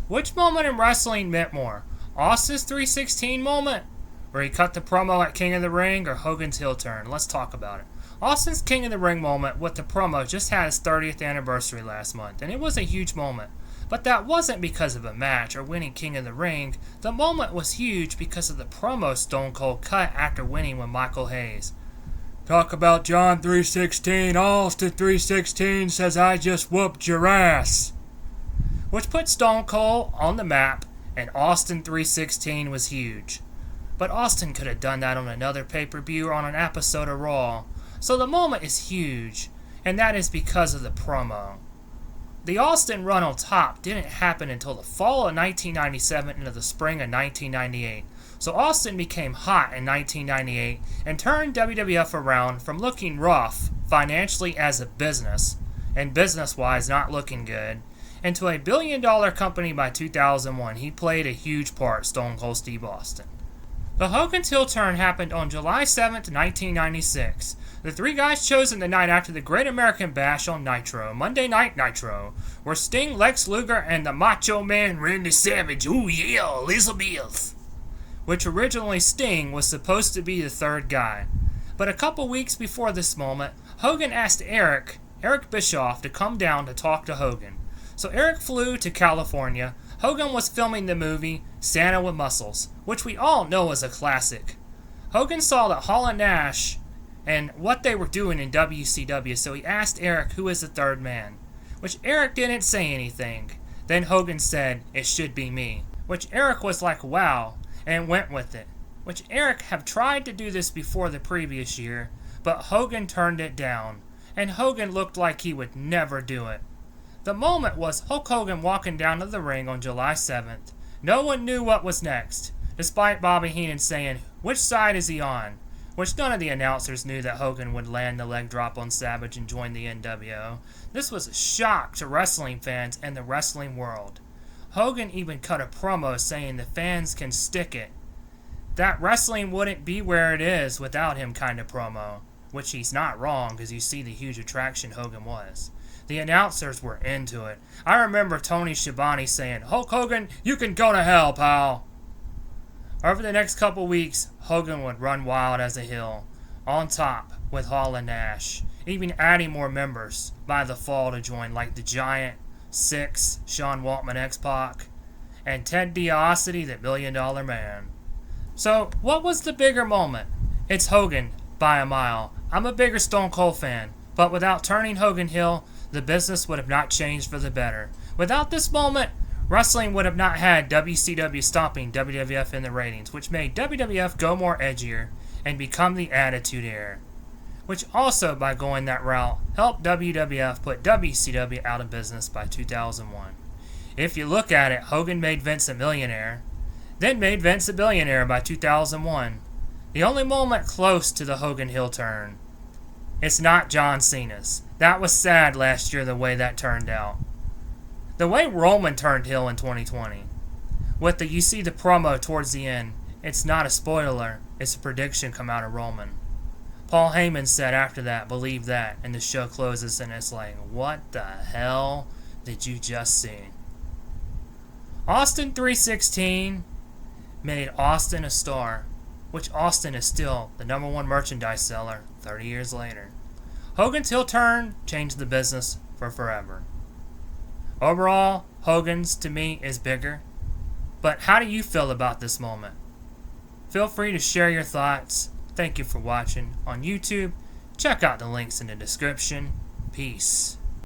Which moment in wrestling meant more? Austin's 316 moment, where he cut the promo at King of the Ring, or Hogan's heel turn? Let's talk about it. Austin's King of the Ring moment with the promo just had his 30th anniversary last month, and it was a huge moment. But that wasn't because of a match or winning King of the Ring. The moment was huge because of the promo Stone Cold cut after winning with Michael Hayes. Talk about John 316, Austin 316 says I just whooped your ass. Which put Stone Cold on the map, and Austin 316 was huge. But Austin could have done that on another pay-per-view or on an episode of Raw. So the moment is huge, and that is because of the promo. The Austin run on top didn't happen until the fall of 1997 into the spring of 1998. So Austin became hot in 1998 and turned WWF around from looking rough financially as a business, and business-wise not looking good, into a billion-dollar company by 2001. He played a huge part, Stone Cold Steve Austin. The Hogan's heel turn happened on July 7th, 1996. The three guys chosen the night after the Great American Bash on Nitro, Monday Night Nitro, were Sting, Lex Luger, and the Macho Man Randy Savage. Ooh yeah, Elizabeth! Which originally Sting was supposed to be the third guy. But a couple weeks before this moment, Hogan asked Eric Bischoff, to come down to talk to Hogan. So Eric flew to California. Hogan was filming the movie Santa with Muscles, which we all know is a classic. Hogan saw that Hall and Nash and what they were doing in WCW, so he asked Eric who is the third man, which Eric didn't say anything. Then Hogan said, "It should be me," which Eric was like, wow, and went with it, which Eric had tried to do this before the previous year, but Hogan turned it down, and Hogan looked like he would never do it. The moment was Hulk Hogan walking down to the ring on July 7th. No one knew what was next, despite Bobby Heenan saying, "Which side is he on?" Which none of the announcers knew that Hogan would land the leg drop on Savage and join the NWO. This was a shock to wrestling fans and the wrestling world. Hogan even cut a promo saying the fans can stick it. That wrestling wouldn't be where it is without him kind of promo, which he's not wrong because you see the huge attraction Hogan was. The announcers were into it. I remember Tony Schiavone saying, "Hulk Hogan, you can go to hell, pal." Over the next couple weeks, Hogan would run wild as a heel, on top with Hall and Nash, even adding more members by the fall to join, like the Giant, Six, Sean Waltman X-Pac, and Ted DiBiase, the $1 Million Man. So, what was the bigger moment? It's Hogan, by a mile. I'm a bigger Stone Cold fan, but without turning Hogan heel, the business would have not changed for the better. Without this moment, wrestling would have not had WCW stomping WWF in the ratings, which made WWF go more edgier and become the Attitude Era. Which also, by going that route, helped WWF put WCW out of business by 2001. If you look at it, Hogan made Vince a millionaire, then made Vince a billionaire by 2001. The only moment close to the Hogan heel turn. It's not John Cena's. That was sad last year the way that turned out. The way Roman turned heel in 2020. You see the promo towards the end. It's not a spoiler, it's a prediction come out of Roman. Paul Heyman said after that, believe that, and the show closes and it's like, what the hell did you just see? Austin 316 made Austin a star, which Austin is still the #1 merchandise seller 30 years later. Hogan's heel turn changed the business for forever. Overall, Hogan's to me is bigger, but how do you feel about this moment? Feel free to share your thoughts. Thank you for watching on YouTube. Check out the links in the description. Peace.